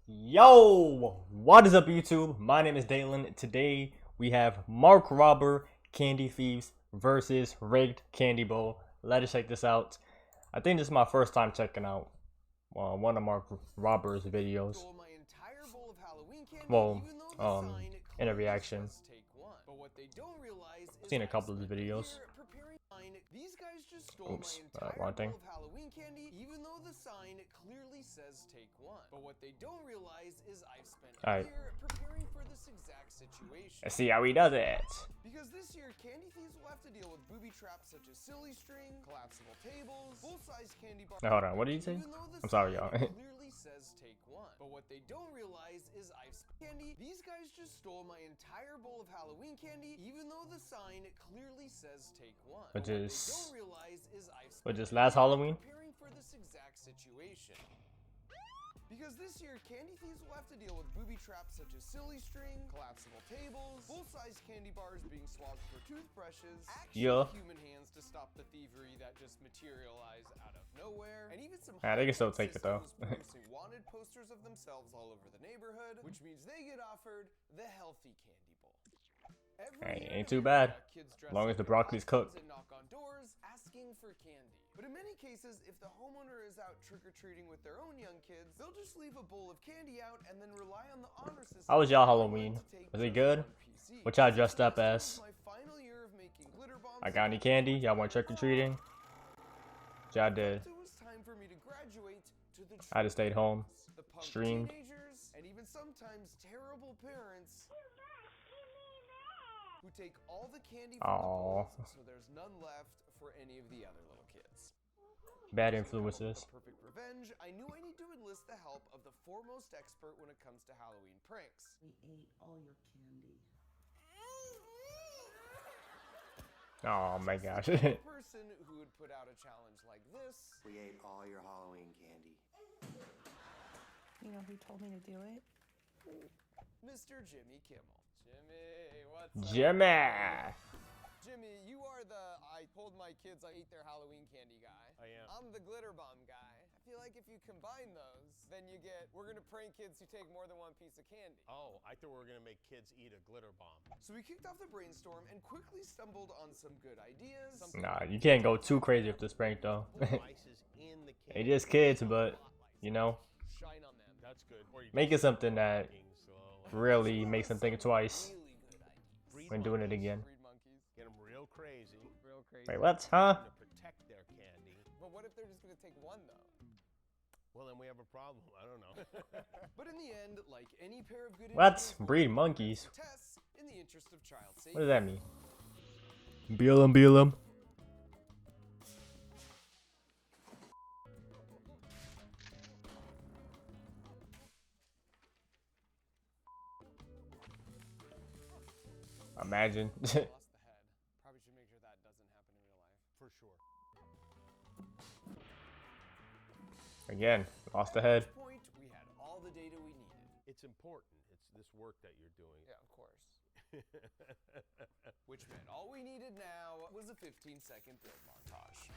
Yo, what is up YouTube? My name is Dalen. Today we have Mark Robber Candy Thieves versus Rigged Candy Bowl. Let us check this out. I think this is my first time checking out one of Mark Robber's videos. Well, in a reaction. I've seen a couple of the videos. These guys just stole Oops, my entire wrong thing. bowl of Halloween candy, even though the sign clearly says take one. But what they don't realize is I've spent a year preparing for this exact situation. Let's see how he does it. Because this year, Candy Thieves will have to deal with booby traps such as silly string, collapsible tables, full-size candy bars. Now, hold on, what did you say? I'm sorry, y'all. Clearly says take one. But what they don't realize is I've spent candy. These guys just stole my entire bowl of Halloween candy, even though the sign clearly says take one. Which is last Halloween? Preparing for this exact situation. Because this year, Candy Thieves will have to deal with booby traps such as silly string, collapsible tables, full-size candy bars being swapped for toothbrushes, actual human hands to stop the thievery that just materialize out of nowhere, and even some they can still take it though. wanted posters of themselves all over the neighborhood, which means they get offered the healthy candy bowl. Hey, ain't too bad, as long as the broccoli's cooked. And knock on doors asking for candy. But in many cases, if the homeowner is out trick-or-treating with their own young kids, they'll just leave a bowl of candy out and then rely on the honor system. How was y'all Halloween? Was it good? What y'all dressed up as? I got any candy? Y'all went trick-or-treating? Y'all did. I just stayed home, streamed. And even sometimes terrible parents who take all the candy from the bowls, so there's none left for any of the other little kids. Bad influences. Perfect revenge, I knew I need to enlist the help of the foremost expert when it comes to Halloween pranks. We ate all your candy. Oh my gosh. The person who would put out a challenge like this. We ate all your Halloween candy. You know who told me to do it? Mr. Jimmy Kimmel. Jimmy, what's up? Jimmy, you are the I told my kids I ate their Halloween candy guy. I am. I'm the glitter bomb guy. I feel like if you combine those, then you get, we're gonna prank kids who take more than one piece of candy. Oh, I thought we were gonna make kids eat a glitter bomb. So we kicked off the brainstorm and quickly stumbled on some good ideas. Nah, you can't go too crazy with this prank though. They just kids, but you know, Shine on them. That's good. make it something that really makes them think twice when doing it again. Get them real crazy. Wait, what? Huh? To protect their candy. But what if they're just gonna take one though? Well, then we have a problem. I don't know. But in the end, like any pair of good What? Breed monkeys? tests in the interest of child safety. What does that mean? Beal 'em. Imagine. Lost the head. Probably should make sure that doesn't happen in real life. For sure. Again, lost the head. At this point, we had all the data we needed. It's important. It's this work that you're doing. Yeah, of course. Which meant all we needed now was a 15-second build montage.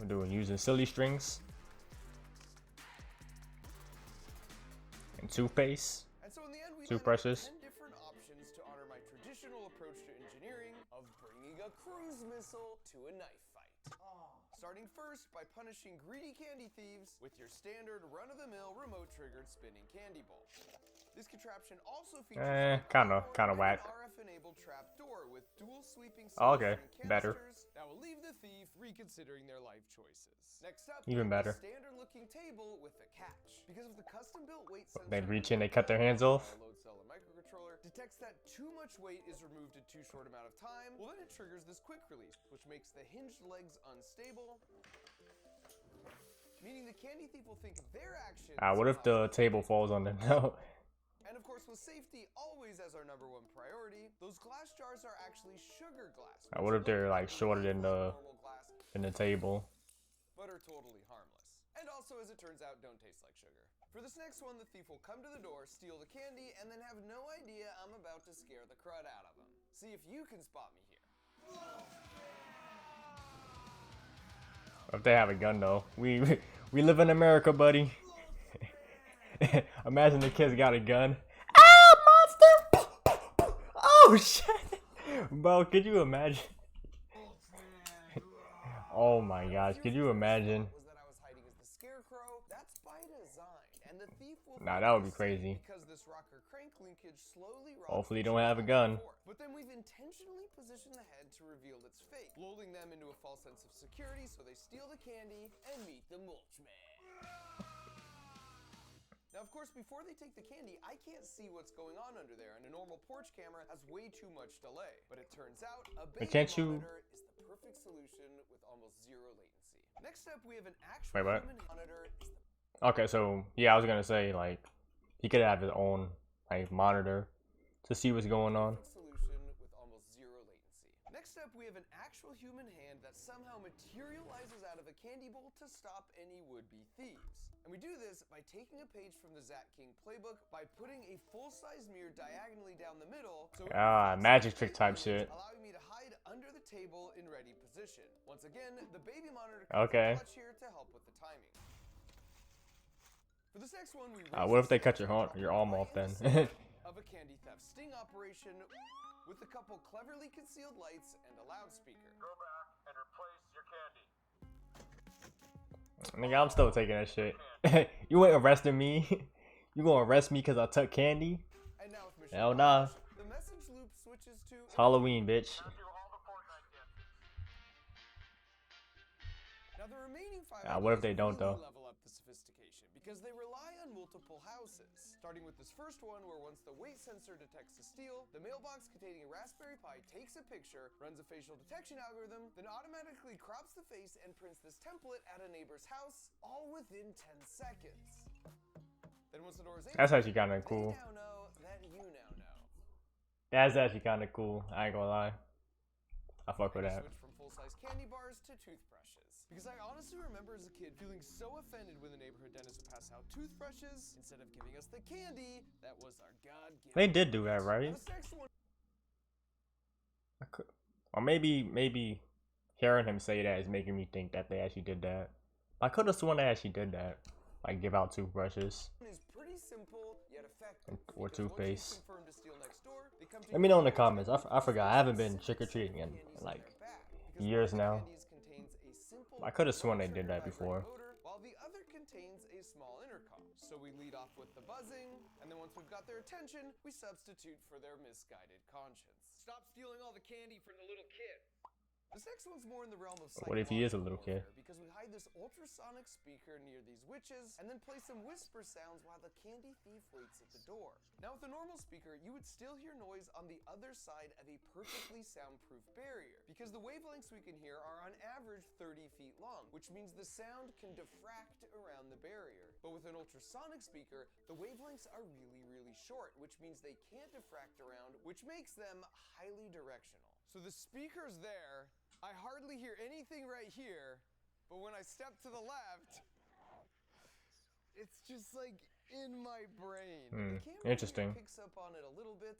I'm doing using silly strings and toothpaste. And so in the end, we Toothbrushes. landed on 10 different options to honor my traditional approach to engineering of bringing a cruise missile to a knife fight. Starting first by punishing greedy candy thieves with your standard run-of-the-mill remote-triggered spinning candy bowl. This contraption also features kinda whack. an RF-enabled trap door with dual sweeping Okay, silver better. canisters that will leave the thief reconsidering their life choices. Next up, Even better. standard-looking table with a catch. Because of the custom-built weight sensor, They reach in, they cut their hands off. load cell and microcontroller detects that too much weight is removed in too short amount of time. Well, then it triggers this quick release, which makes the hinged legs unstable, meaning the candy thief will think their actions. What if the table falls on them? No. And of course, with safety always as our #1 priority, those glass jars are actually sugar glass. What if they're like shorter than the table? But are totally harmless. And also, as it turns out, don't taste like sugar. For this next one, the thief will come to the door, steal the candy, and then have no idea I'm about to scare the crud out of him. See if you can spot me here. If they have a gun though, we live in America, buddy. Imagine the kids got a gun. Ah, monster! Oh shit, bro, could you imagine? Oh my gosh, could you imagine? Was that I was hiding as the scarecrow? That's by design, and the thief will Nah, that would be crazy. because this rocker crank linkage slowly rocks. Hopefully, you don't have a gun. But then we've intentionally positioned the head to reveal its fake, lulling them into a false sense of security so they steal the candy and meet the mulch man. Now, of course, before they take the candy, I can't see what's going on under there, and a normal porch camera has way too much delay. But it turns out a baby monitor is the perfect solution with almost zero latency. Next up, we have an actual human monitor. Okay, so yeah, I was gonna say like he could have his own like monitor to see what's going on. Solution with almost zero latency. Next up, we have an actual human hand that somehow materializes out of a candy bowl to stop any would-be thieves. And we do this by taking a page from the Zat King playbook by putting a full-size mirror diagonally down the middle. So magic trick type shit. Allowing me to hide under the table in ready position. Once again, the baby monitor Okay. clutch here to help with the timing. For this next one, we what if they cut your arm off then? of a candy theft sting operation with a couple cleverly concealed lights and a loudspeaker. Go back and replace your candy. Nigga, I'm still taking that shit. You ain't arresting me. You gonna arrest me because I took candy? And now with mission Hell nah. the message loop switches to It's Halloween, bitch. Now the remaining 5 What if they don't really though? level up the sophistication because they rely on multiple houses. Starting with this first one where once the weight sensor detects a steal, the mailbox containing a Raspberry Pi takes a picture, runs a facial detection algorithm, then automatically crops the face and prints this template at a neighbor's house, all within 10 seconds. Then once the door is That's actually kind of cool. they now know that you now know. That's actually kind of cool. I ain't gonna lie. I fuck with that. Switch from full-size candy bars to toothbrushes. Because I honestly remember as a kid feeling so offended when the neighborhood dentist would pass out toothbrushes instead of giving us the candy that was our God-given. They did do that, right? This next one, Or maybe hearing him say that is making me think that they actually did that. I could have sworn they actually did that. Like give out toothbrushes is pretty simple yet effective. or Because once toothpaste. you confirm to steal next door, they come to Let me know in the comments. I forgot. I haven't been trick or treating in like years now. I could have sworn they did that before. While the other contains a small intercom. So we lead off with the buzzing, and then once we've got their attention, we substitute for their misguided conscience. Stop stealing all the candy from the little kid. This next one's more in the realm of What if he is a little kid? because we hide this ultrasonic speaker near these witches and then play some whisper sounds while the candy thief waits at the door. Now with a normal speaker, you would still hear noise on the other side of a perfectly soundproof barrier because the wavelengths we can hear are on average 30 feet long, which means the sound can diffract around the barrier. But with an ultrasonic speaker, the wavelengths are really short, which means they can't diffract around, which makes them highly directional. So the speaker's there, I hardly hear anything right here, but when I step to the left, it's just like in my brain. The camera Interesting. picks up on it a little bit,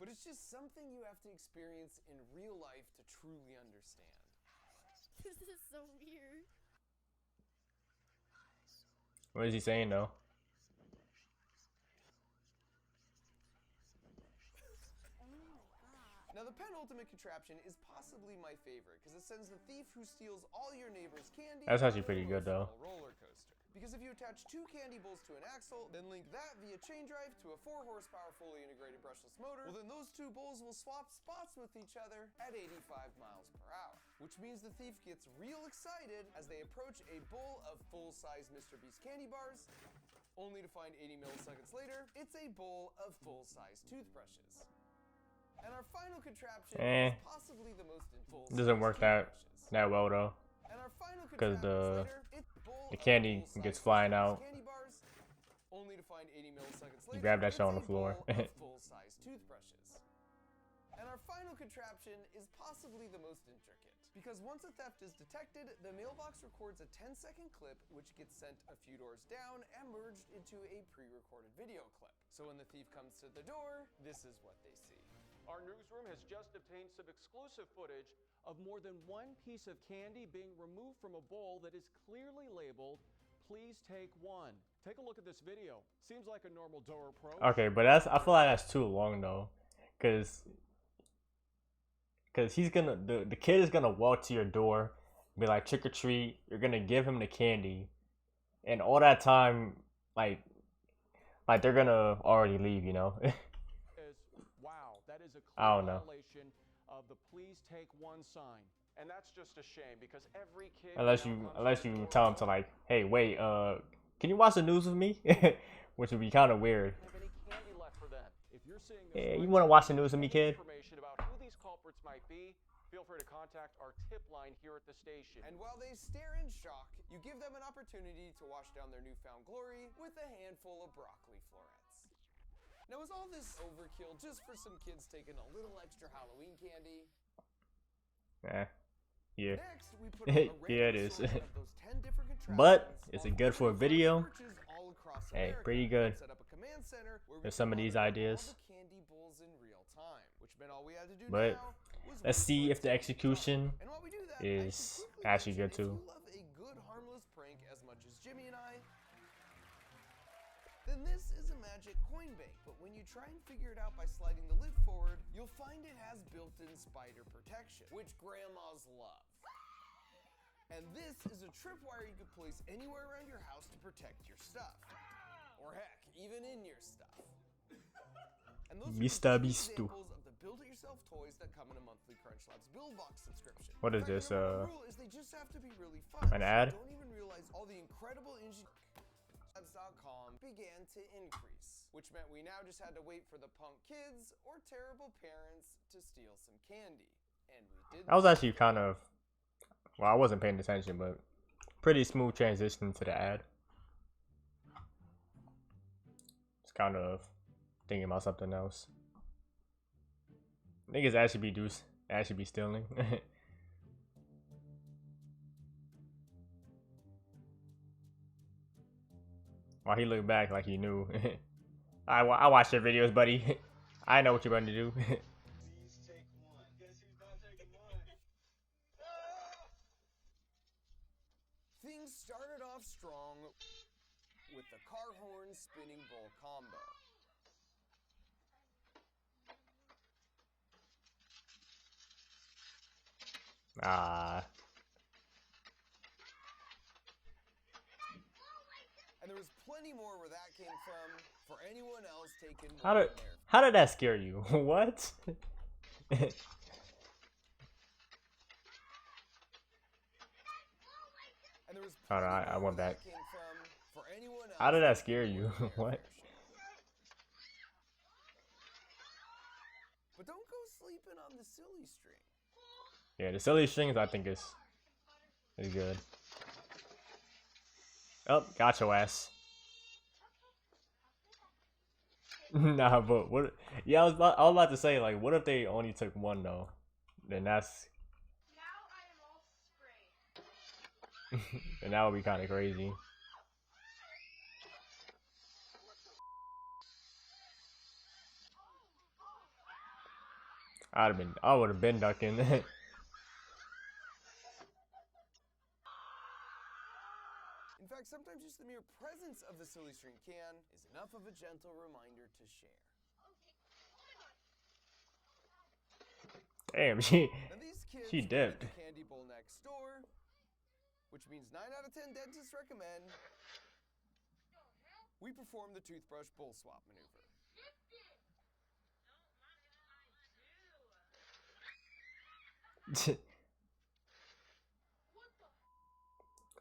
but it's just something you have to experience in real life to truly understand. This is so weird. What is he saying though? Now the penultimate contraption is possibly my favorite because it sends the thief who steals all your neighbor's candy. That's actually pretty good though. Roller coaster. Because if you attach 2 candy bowls to an axle, then link that via chain drive to a 4 horsepower fully integrated brushless motor, well then those 2 bowls will swap spots with each other at 85 miles per hour. Which means the thief gets real excited as they approach a bowl of full-size Mr. Beast candy bars, only to find 80 milliseconds later, it's a bowl of full-size toothbrushes. And our final contraption is possibly the most full. Doesn't work that well though, because the candy gets flying out. Only to find 80 milliseconds later, You grab that shit on the floor. Full-size toothbrushes. And our final contraption is possibly the most intricate. Because once a theft is detected, the mailbox records a 10-second clip which gets sent a few doors down and merged into a pre-recorded video clip. So when the thief comes to the door, this is what they see. Our newsroom has just obtained some exclusive footage of more than one piece of candy being removed from a bowl that is clearly labeled, "Please take one." Take a look at this video. Seems like a normal door approach. Okay, but I feel like that's too long though, cause he's gonna the kid is gonna walk to your door, be like trick or treat. You're gonna give him the candy, and all that time, like they're gonna already leave, you know. Wow, that is a I clear don't know. violation of the "Please take one" sign. And that's just a shame because every kid Unless now you comes to the door tell him to like, hey, wait, can you watch the news with me? Which would be kind of weird. have any candy left for them. If you're seeing this Yeah, you right want to now, watch the news with me, any kid? information about who these culprits might be, feel free to contact our tip line here at the station. And while they stare in shock, you give them an opportunity to wash down their newfound glory with a handful of broccoli florets. Now, is all this overkill just for some kids taking a little extra Halloween candy? Yeah. Next, we put on a Yeah, it random is. assortment of those 10 different But contraptions is on it good for a 45 video? porches all across Hey, America pretty and good. set up a command center where we There's could some of these monitor ideas. all the candy bowls in real time, which meant all we had to do But now was let's wait see for it if the to execution and while we do that, is I should quickly actually mention, good too. If you love a good harmless prank as much as Jimmy and I, then this is a magic coin bank. But when you try and figure it out by sliding the lid forward, you'll find it has built-in spider protection, which grandmas love. And this is a tripwire you could place anywhere around your house to protect your stuff. Or heck, even in your stuff. And those are just Mr. two Beast. examples of the build-it-yourself toys that come in a monthly Crunch Labs Build Box subscription. What is In fact, this, the number one rule is they just have to be really fun. an so ad? you don't even realize all the incredible Labs.com began to increase, which meant we now just had to wait for the punk kids or terrible parents to steal some candy. And we did. I was actually kind of, well, I wasn't paying attention, but pretty smooth transition to the ad. It's kind of thinking about something else. Niggas actually be stealing. While he looked back like he knew. I watched your videos, buddy. I know what you're going to do. Things started off strong with the car horn spinning bowl combo. Ah. And there was plenty more where that came from for anyone else taking How did that scare you? What? And there was Hold on, I went where back. that came from for anyone else How did that taking scare you? more than their What? fair share. But don't go sleeping on the silly string. Yeah, the silly strings I think is good. Oh, got your ass. Nah, but what? Yeah, I was about to say, like, what if they only took one though? Then that's and that would be kind of crazy. I would have been ducking. In fact, sometimes just the mere presence of the silly string can is enough of a gentle reminder to share. Damn, Now these kids she wanted dipped. the candy bowl next door, which means 9 out of 10 dentists recommend we perform the toothbrush bowl swap maneuver.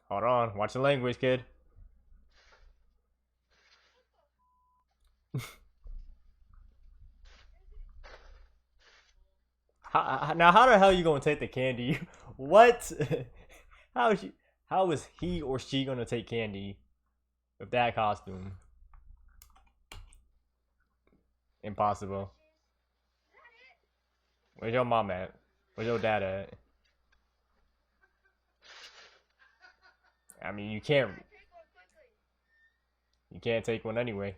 Hold on, watch the language, kid. Now, how the hell you gonna take the candy? What? How is he or she gonna take candy with that costume? Impossible. Where's your mom at? Where's your dad at? I mean, you can't take one anyway.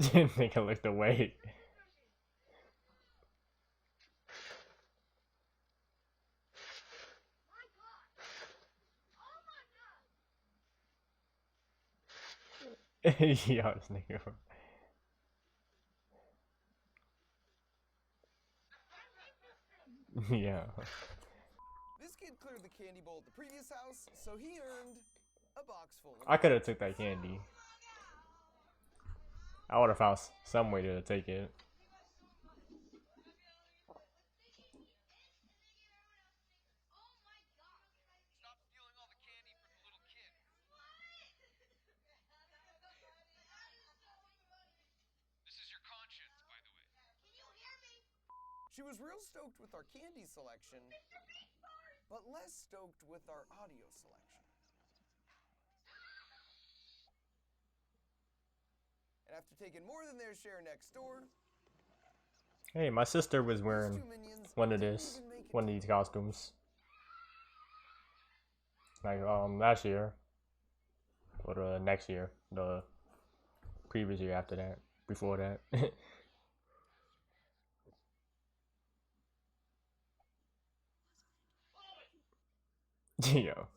Nigga looked away. Yo, this nigga. Yeah. This kid cleared the candy bowl at the previous house, so he earned a box full of I could have took that candy. I would have found some way to take it. Stop stealing all the candy from the little kid. This is your conscience, by the way. Can you hear me? She was real stoked with our candy selection, but less stoked with our audio selection. And after taking more than their share next door, Hey, my sister was these wearing two minions one of didn't this, even make it one of to these the costumes. Like last year, or the next year, the previous year after that, before that. Yo.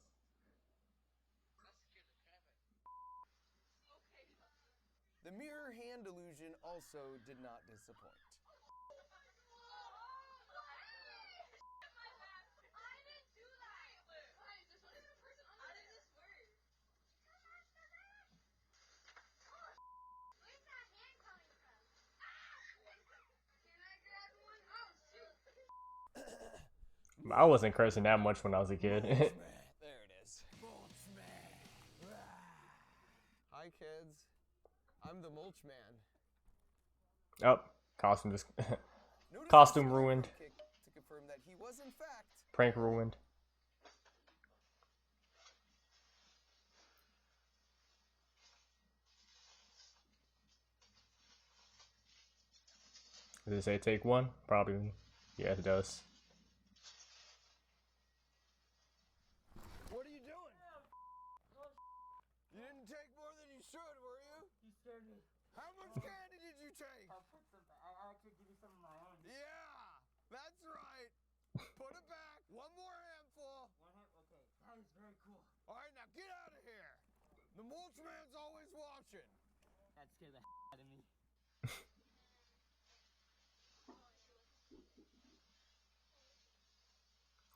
The mirror hand illusion also did not disappoint. I wasn't cursing that much when I was a kid. There it is. Hi, kids. I'm the Mulch Man. Oh, costume just Notice costume the ruined. kick to confirm that he was in fact Prank ruined. Does it say take one? Probably. Yeah, it does. What are you doing? You didn't take more than you should, were you? You scared me. How much candy did you take? I'll put some. I actually give you some of my own. Yeah, that's right. Put it back. One more handful. One hand. Okay, that is very cool. All right, now get out of here. The Mulch Man's always watching. That scared the out of me.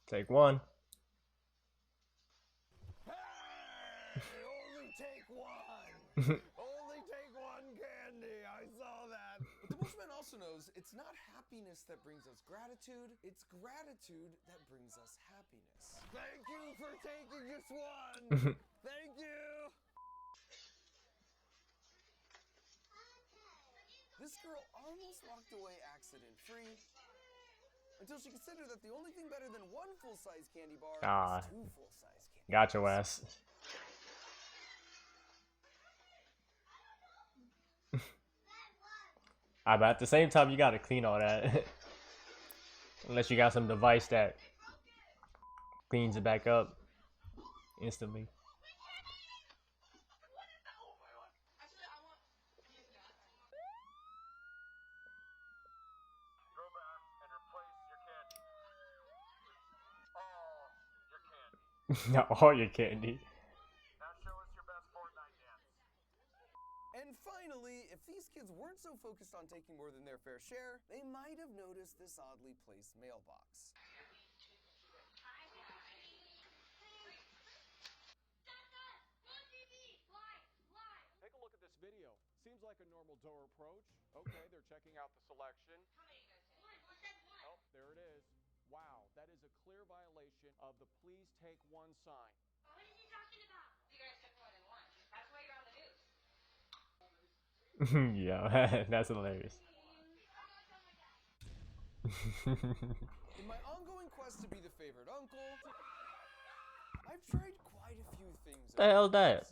Take one. Hey, only take one. Only take one candy. I saw that. But the Mulchman also knows it's not happiness that brings us gratitude. It's gratitude that brings us happiness. Thank you for taking just one. Thank you. This girl almost walked away accident-free until she considered that the only thing better than one full-size candy bar is two full-size candy Got your bars. ass. But at the same time, you gotta clean all that. Unless you got some device that cleans it back up instantly. Go back and replace your candy. All your candy. Not all your candy. Now show us your best Fortnite dance. And finally, if these kids weren't so focused on taking more than their fair share, they might have noticed this oddly placed mailbox. Take a look at this video. Seems like a normal door approach. Okay, they're checking out the selection. Oh, there it is. Wow, that is a clear violation of the please take one sign. What is he talking about? You guys took more than one. That's why you're on the news. Yeah, that's hilarious. In my ongoing quest to be the favorite uncle, I've tried quite a few things. The hell that?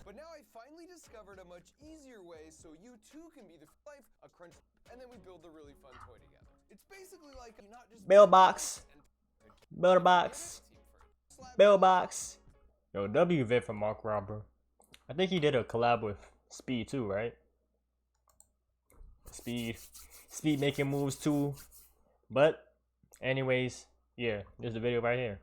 But now I finally discovered a much easier way so you too can be the life, a crunch, and then we build a really fun toy together. It's basically like not just Mailbox. Mailbox. Mailbox. Yo, W vid from Mark Robber. I think he did a collab with Speed too, right? Speed making moves too. But anyways, yeah, there's the video right here.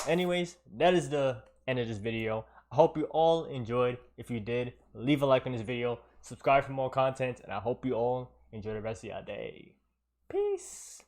Anyways, that is the end of this video. I hope you all enjoyed. If you did, leave a like on this video, subscribe for more content, and I hope you all enjoy the rest of your day. Peace.